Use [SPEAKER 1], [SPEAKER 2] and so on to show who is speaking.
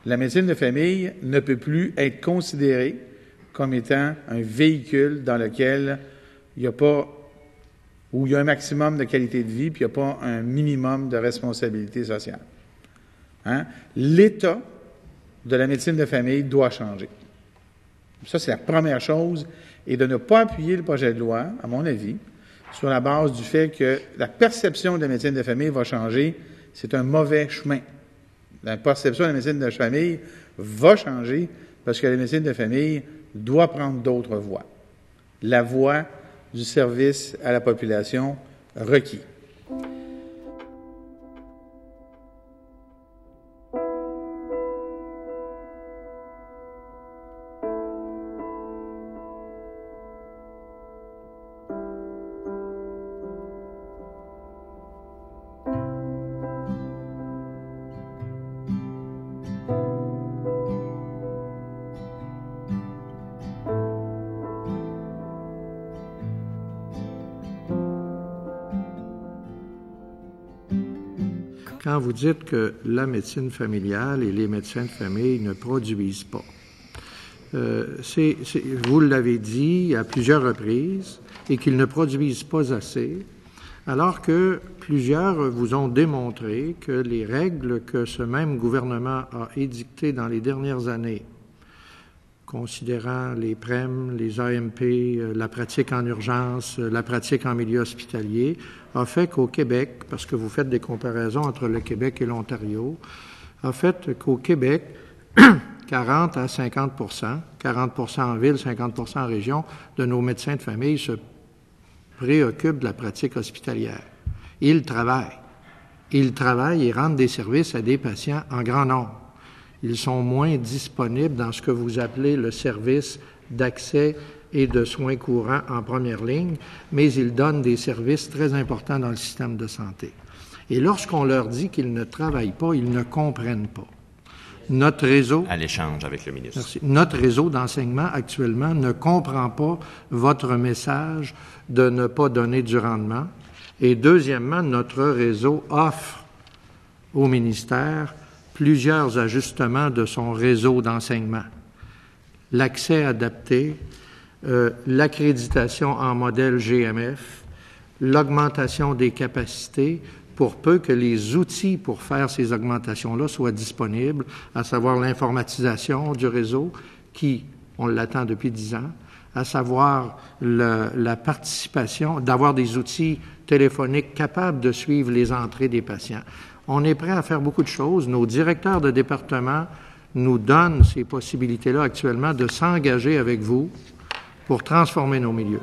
[SPEAKER 1] la médecine de famille ne peut plus être considérée comme étant un véhicule dans lequel il n'y a pas, où il y a un maximum de qualité de vie, puis il n'y a pas un minimum de responsabilité sociale. Hein? L'état de la médecine de famille doit changer. Ça, c'est la première chose, et de ne pas appuyer le projet de loi, à mon avis, sur la base du fait que la perception de la médecine de famille va changer, c'est un mauvais chemin. La perception de la médecine de famille va changer parce que la médecine de famille doit prendre d'autres voies. La voie du service à la population requis.
[SPEAKER 2] Quand vous dites que la médecine familiale et les médecins de famille ne produisent pas, vous l'avez dit à plusieurs reprises, et qu'ils ne produisent pas assez, alors que plusieurs vous ont démontré que les règles que ce même gouvernement a édictées dans les dernières années, considérant les PREM, les AMP, la pratique en urgence, la pratique en milieu hospitalier, a fait qu'au Québec, parce que vous faites des comparaisons entre le Québec et l'Ontario, a fait qu'au Québec, 40 à 50 40 en ville, 50 en région, de nos médecins de famille se préoccupent de la pratique hospitalière. Ils travaillent et rendent des services à des patients en grand nombre. Ils sont moins disponibles dans ce que vous appelez le service d'accès et de soins courants en première ligne, mais ils donnent des services très importants dans le système de santé. Et lorsqu'on leur dit qu'ils ne travaillent pas, ils ne comprennent pas. Notre réseau...
[SPEAKER 3] À l'échange avec le ministre.
[SPEAKER 2] Merci. Notre réseau d'enseignement actuellement ne comprend pas votre message de ne pas donner du rendement. Et deuxièmement, notre réseau offre au ministère plusieurs ajustements de son réseau d'enseignement. L'accès adapté, l'accréditation en modèle GMF, l'augmentation des capacités, pour peu que les outils pour faire ces augmentations-là soient disponibles, à savoir l'informatisation du réseau, qui, on l'attend depuis 10 ans, à savoir la participation, d'avoir des outils téléphoniques capables de suivre les entrées des patients. On est prêt à faire beaucoup de choses. Nos directeurs de département nous donnent ces possibilités-là actuellement de s'engager avec vous pour transformer nos milieux.